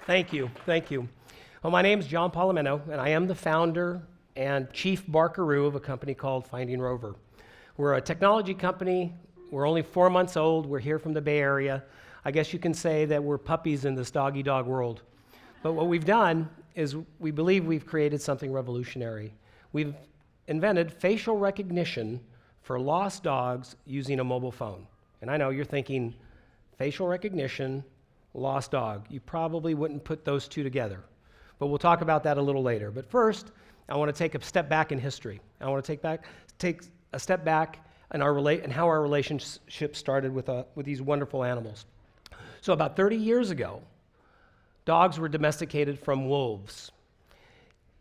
Thank you. Well, my name is John Polimeno, and I am the founder and chief Barkaroo of a company called Finding Rover. We're a technology company. We're only 4 months old. We're here from the Bay Area. I guess you can say that we're puppies in this dog-eat-dog world. But what we've done is we believe we've created something revolutionary. We've invented facial recognition for lost dogs using a mobile phone. And I know you're thinking, facial recognition, lost dog. You probably wouldn't put those two together. But we'll talk about that a little later. But first, I want to take a step back in history. I want to take a step back in and how our relationship started with these wonderful animals. So about 30 years ago, dogs were domesticated from wolves.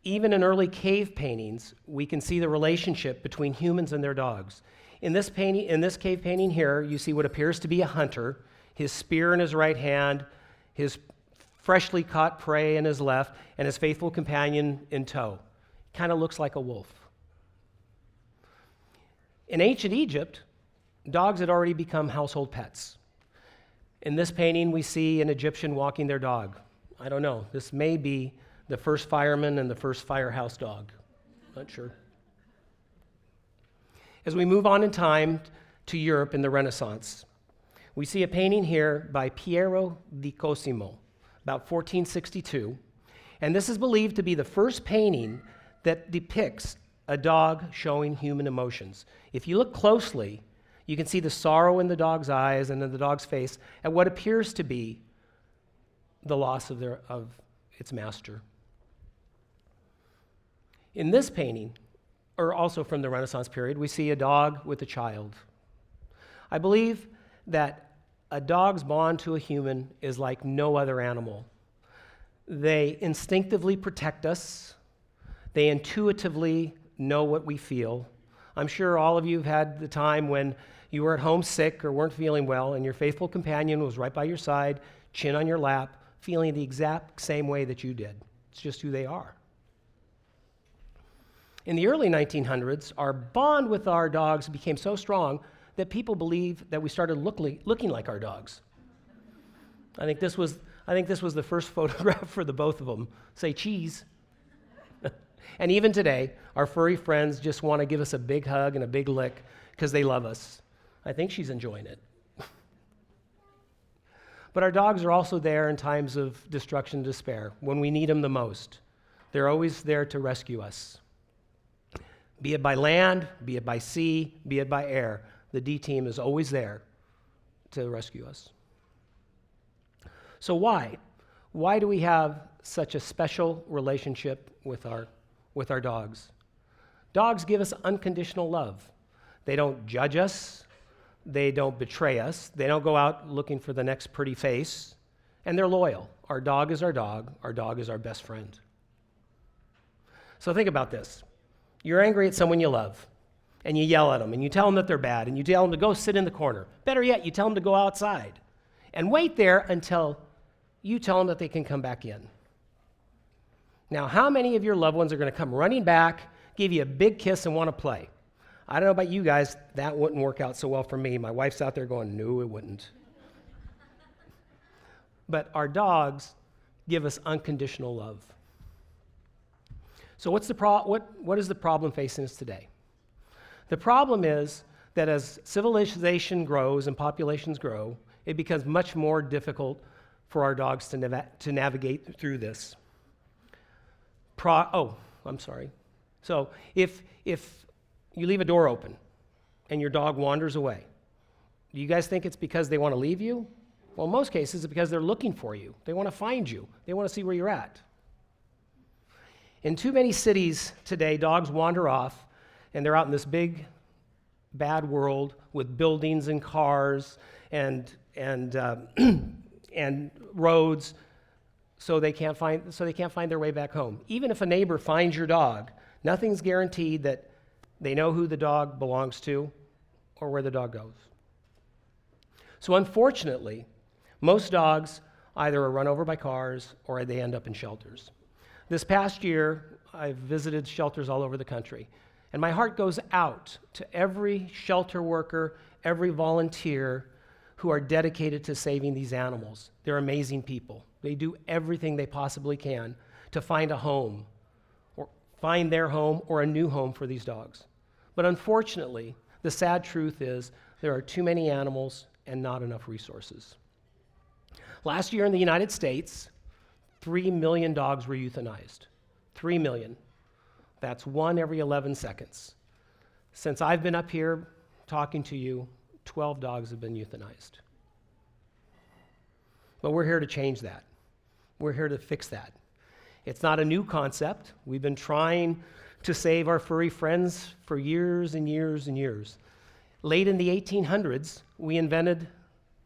Even in early cave paintings, we can see the relationship between humans and their dogs. In this cave painting here, you see what appears to be a hunter, his spear in his right hand, his freshly caught prey in his left, and his faithful companion in tow. Kind of looks like a wolf. In ancient Egypt, dogs had already become household pets. In this painting, we see an Egyptian walking their dog. I don't know, this may be the first fireman and the first firehouse dog. Not sure. As we move on in time to Europe in the Renaissance, we see a painting here by Piero di Cosimo, about 1462, and this is believed to be the first painting that depicts a dog showing human emotions. If you look closely, you can see the sorrow in the dog's eyes and in the dog's face at what appears to be the loss of its master. In this painting, or also from the Renaissance period, we see a dog with a child. I believe that a dog's bond to a human is like no other animal. They instinctively protect us. They intuitively know what we feel. I'm sure all of you have had the time when you were at home sick or weren't feeling well, and your faithful companion was right by your side, chin on your lap, feeling the exact same way that you did. It's just who they are. In the early 1900s, our bond with our dogs became so strong that people believe that we started looking like our dogs. I think this was the first photograph for the both of them. Say cheese. And even today, our furry friends just want to give us a big hug and a big lick because they love us. I think she's enjoying it. But our dogs are also there in times of destruction and despair, when we need them the most. They're always there to rescue us. Be it by land, be it by sea, be it by air, the D team is always there to rescue us. So why? Why do we have such a special relationship with our dogs? Dogs give us unconditional love. They don't judge us. They don't betray us. They don't go out looking for the next pretty face. And they're loyal. Our dog is our dog. Our dog is our best friend. So think about this. You're angry at someone you love, and you yell at them, and you tell them that they're bad, and you tell them to go sit in the corner. Better yet, you tell them to go outside and wait there until you tell them that they can come back in. Now, how many of your loved ones are going to come running back, give you a big kiss, and want to play? I don't know about you guys, that wouldn't work out so well for me. My wife's out there going, no, it wouldn't. But our dogs give us unconditional love. So what is the problem facing us today? The problem is that as civilization grows and populations grow, it becomes much more difficult for our dogs to navigate through this. So if you leave a door open and your dog wanders away, do you guys think it's because they want to leave you? Well, in most cases, it's because they're looking for you. They want to find you. They want to see where you're at. In too many cities today, dogs wander off, and they're out in this big, bad world with buildings and cars and roads, so they can't find their way back home. Even if a neighbor finds your dog, nothing's guaranteed that they know who the dog belongs to or where the dog goes. So unfortunately, most dogs either are run over by cars or they end up in shelters. This past year, I've visited shelters all over the country, and my heart goes out to every shelter worker, every volunteer who are dedicated to saving these animals. They're amazing people. They do everything they possibly can to find a home, or find their home or a new home for these dogs. But unfortunately, the sad truth is there are too many animals and not enough resources. Last year in the United States, 3 million dogs were euthanized. 3 million. That's 1 every 11 seconds. Since I've been up here talking to you, 12 dogs have been euthanized. But we're here to change that. We're here to fix that. It's not a new concept. We've been trying to save our furry friends for years and years and years. Late in the 1800s, we invented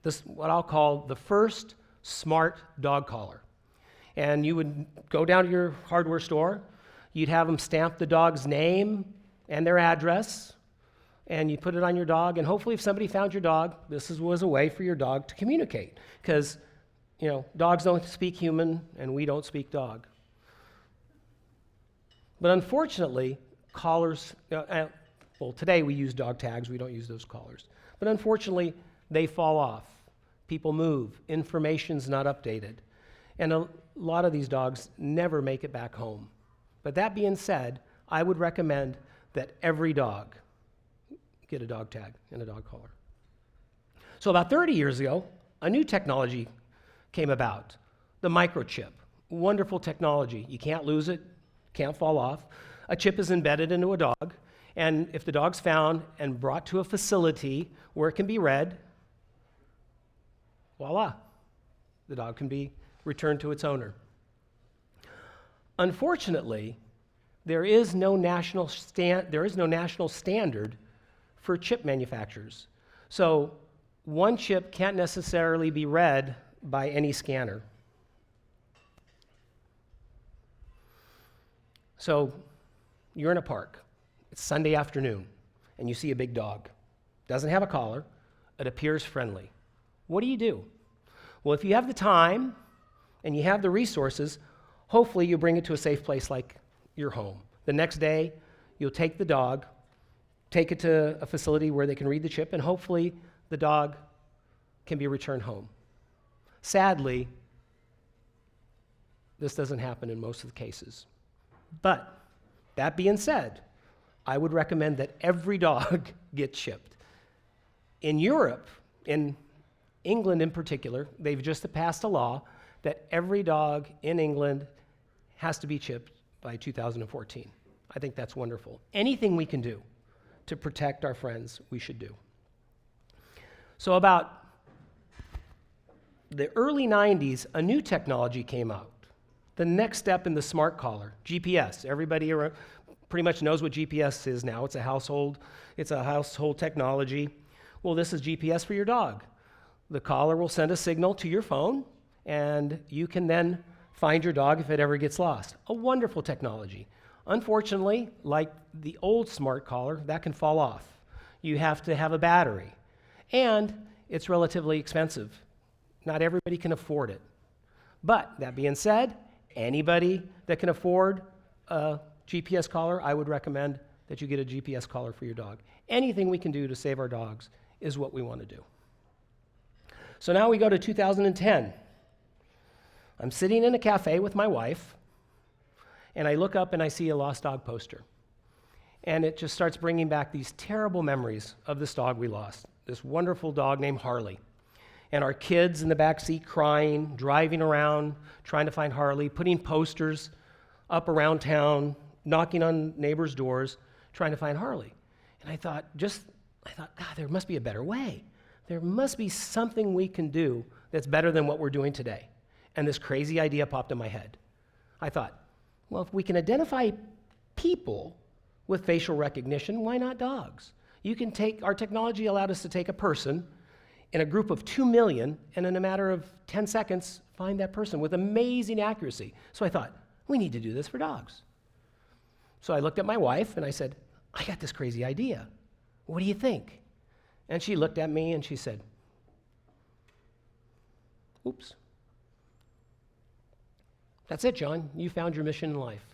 this, what I'll call the first smart dog collar. And you would go down to your hardware store, you'd have them stamp the dog's name and their address, and you put it on your dog, and hopefully if somebody found your dog, this was a way for your dog to communicate, because dogs don't speak human and we don't speak dog. But unfortunately, collars, today we use dog tags, we don't use those collars. But unfortunately, they fall off. People move, information's not updated. And a lot of these dogs never make it back home. But that being said, I would recommend that every dog get a dog tag and a dog collar. So about 30 years ago, a new technology came about, the microchip. Wonderful technology. You can't lose it, can't fall off. A chip is embedded into a dog, and if the dog's found and brought to a facility where it can be read, voila, the dog can be returned to its owner. Unfortunately, there is no national standard for chip manufacturers. So one chip can't necessarily be read by any scanner. So you're in a park, it's Sunday afternoon, and you see a big dog. Doesn't have a collar, it appears friendly. What do? Well, if you have the time and you have the resources, hopefully you bring it to a safe place like your home. The next day, you'll take the dog, take it to a facility where they can read the chip, and hopefully the dog can be returned home. Sadly, this doesn't happen in most of the cases. But that being said, I would recommend that every dog get chipped. In Europe, in England in particular, they've just passed a law that every dog in England has to be chipped by 2014. I think that's wonderful. Anything we can do to protect our friends, we should do. So about the early 90s, a new technology came out. The next step in the smart collar, GPS. Everybody pretty much knows what GPS is now. It's a household technology. Well, this is GPS for your dog. The collar will send a signal to your phone, and you can then find your dog if it ever gets lost. A wonderful technology. Unfortunately, like the old smart collar, that can fall off. You have to have a battery, and it's relatively expensive. Not everybody can afford it. But that being said, anybody that can afford a GPS collar, I would recommend that you get a GPS collar for your dog. Anything we can do to save our dogs is what we want to do. So now we go to 2010. I'm sitting in a cafe with my wife, and I look up and I see a lost dog poster. And it just starts bringing back these terrible memories of this dog we lost, this wonderful dog named Harley. And our kids in the back seat crying, driving around, trying to find Harley, putting posters up around town, knocking on neighbors' doors, trying to find Harley. And I thought, God, there must be a better way. There must be something we can do that's better than what we're doing today. And this crazy idea popped in my head. I thought, well, if we can identify people with facial recognition, why not dogs? Our technology allowed us to take a person in a group of 2 million, and in a matter of 10 seconds, find that person with amazing accuracy. So I thought, we need to do this for dogs. So I looked at my wife and I said, I got this crazy idea. What do you think? And she looked at me and she said, oops. That's it, John. You found your mission in life.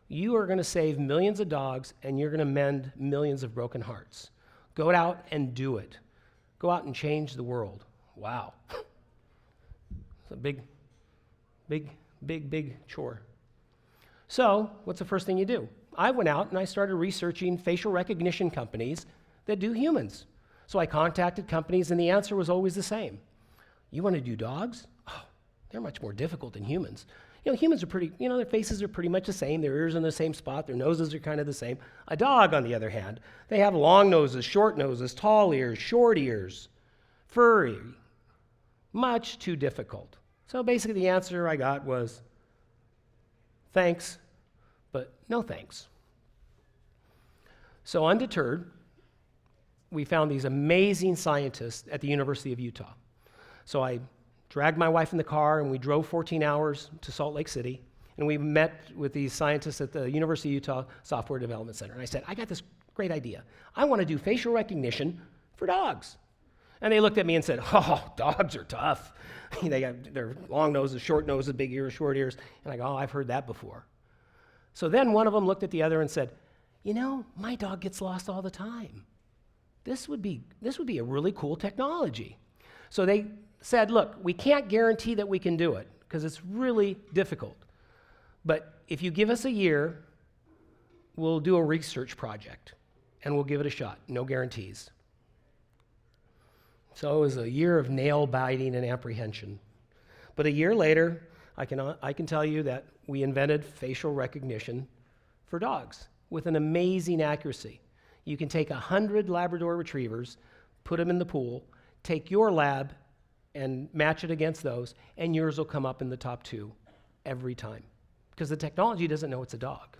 You are going to save millions of dogs and you're going to mend millions of broken hearts. Go out and do it. go out and change the world. Wow. It's a big chore. So what's the first thing you do? I went out and I started researching facial recognition companies that do humans. So I contacted companies and the answer was always the same. You want to do dogs? Oh, they're much more difficult than humans. Humans are their faces are pretty much the same. Their ears are in the same spot. Their noses are kind of the same. A dog, on the other hand, they have long noses, short noses, tall ears, short ears, furry. Much too difficult. So basically the answer I got was, thanks, but no thanks. So undeterred, we found these amazing scientists at the University of Utah. So I dragged my wife in the car and we drove 14 hours to Salt Lake City and we met with these scientists at the University of Utah Software Development Center. And I said, I got this great idea. I want to do facial recognition for dogs. And they looked at me and said, oh, dogs are tough. They got their long noses, short noses, big ears, short ears. And I go, oh, I've heard that before. So then one of them looked at the other and said, my dog gets lost all the time. This would be a really cool technology. So they said, look, we can't guarantee that we can do it because it's really difficult. But if you give us a year, we'll do a research project and we'll give it a shot. No guarantees. So it was a year of nail biting and apprehension. But a year later, I can tell you that we invented facial recognition for dogs with an amazing accuracy. You can take 100 Labrador retrievers, put them in the pool, take your lab and match it against those, and yours will come up in the top 2 every time because the technology doesn't know it's a dog.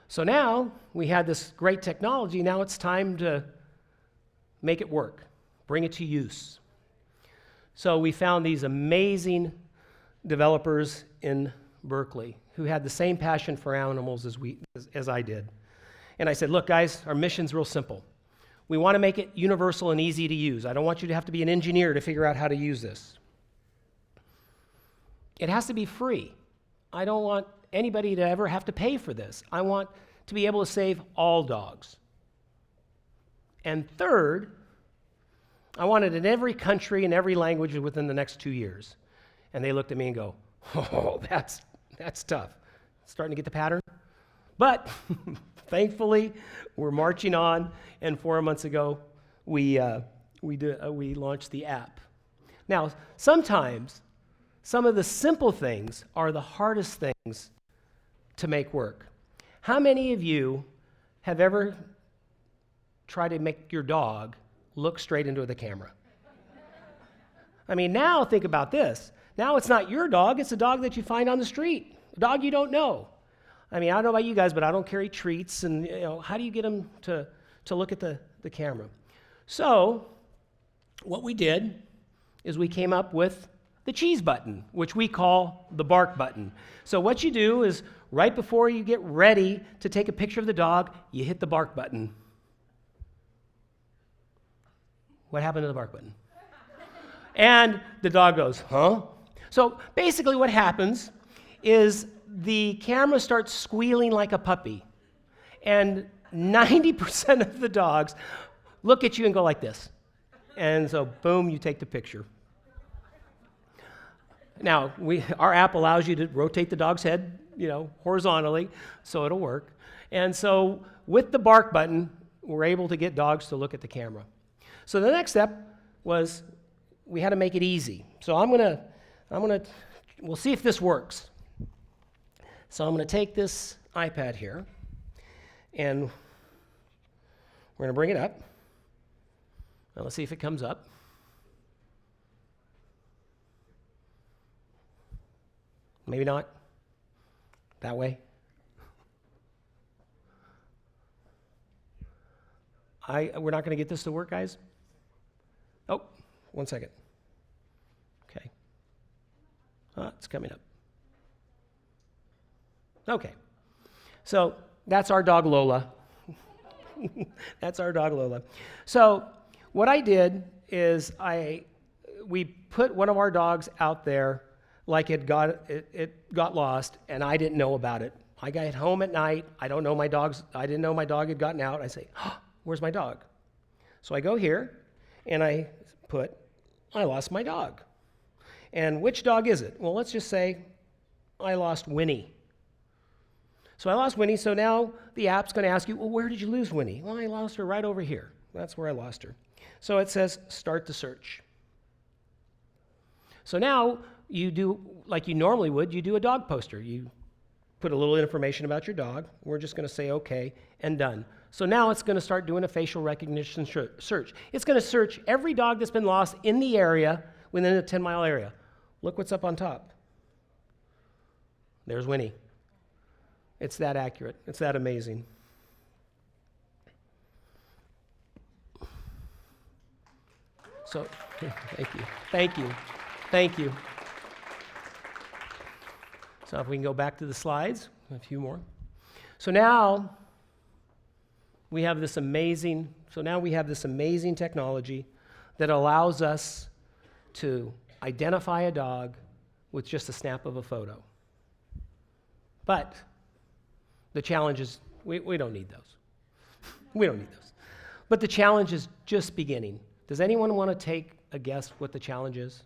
So now we had this great technology. Now it's time to make it work, bring it to use. So we found these amazing developers in Berkeley who had the same passion for animals as I did. And I said, look, guys, our mission's real simple. We want to make it universal and easy to use. I don't want you to have to be an engineer to figure out how to use this. It has to be free. I don't want anybody to ever have to pay for this. I want to be able to save all dogs. And third, I want it in every country and every language within the next 2 years. And they looked at me and go, oh, that's tough. Starting to get the pattern? But thankfully, we're marching on, and 4 months ago, we launched the app. Now, sometimes, some of the simple things are the hardest things to make work. How many of you have ever tried to make your dog look straight into the camera? I mean, now think about this. Now it's not your dog, it's a dog that you find on the street, a dog you don't know. I mean, I don't know about you guys, but I don't carry treats, and how do you get them to look at the camera? So what we did is we came up with the cheese button, which we call the bark button. So what you do is right before you get ready to take a picture of the dog, you hit the bark button. What happened to the bark button? And the dog goes, huh? So basically what happens is the camera starts squealing like a puppy, and 90% of the dogs look at you and go like this. And so, boom, you take the picture. Now, our app allows you to rotate the dog's head, horizontally, so it'll work. And so, with the bark button, we're able to get dogs to look at the camera. So the next step was we had to make it easy. So we'll see if this works. So I'm going to take this iPad here, and we're going to bring it up. Now let's see if it comes up. Maybe not. That way. We're not going to get this to work, guys? Oh, 1 second. Okay. It's coming up. Okay. So that's our dog Lola. That's our dog Lola. So what I did is we put one of our dogs out there like it got lost, and I didn't know about it. I got home at night. I didn't know my dog had gotten out. I say, oh, where's my dog? So I go here, and I put, I lost my dog. And which dog is it? Well, let's just say I lost Winnie. So I lost Winnie, so now the app's going to ask you, well, where did you lose Winnie? Well, I lost her right over here. That's where I lost her. So it says, start the search. So now you do, like you normally would, you do a dog poster. You put a little information about your dog. We're just going to say okay and done. So now it's going to start doing a facial recognition search. It's going to search every dog that's been lost in the area within a 10-mile area. Look what's up on top. There's Winnie. It's that accurate. It's that amazing. So, thank you. Thank you. Thank you. So if we can go back to the slides, a few more. So now we have this amazing technology that allows us to identify a dog with just a snap of a photo. But the challenge is, we don't need those. We don't need those. But the challenge is just beginning. Does anyone want to take a guess what the challenge is?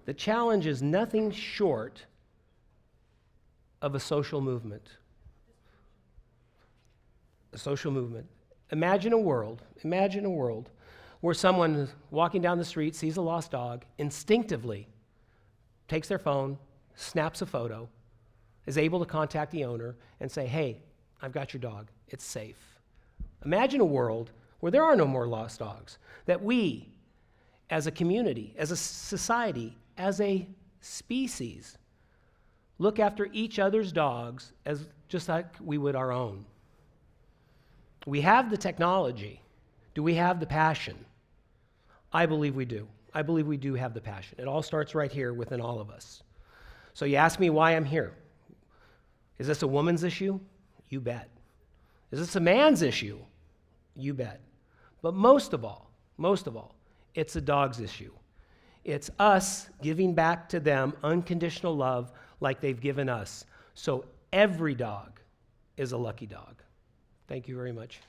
The challenge is nothing short of a social movement. A social movement. Imagine a world where someone walking down the street sees a lost dog, instinctively takes their phone, snaps a photo, is able to contact the owner and say, hey, I've got your dog. It's safe. Imagine a world where there are no more lost dogs, that we, as a community, as a society, as a species, look after each other's dogs as just like we would our own. We have the technology. Do we have the passion? I believe we do. I believe we do have the passion. It all starts right here within all of us. So you ask me why I'm here. Is this a woman's issue? You bet. Is this a man's issue? You bet. But most of all, it's a dog's issue. It's us giving back to them unconditional love like they've given us. So every dog is a lucky dog. Thank you very much.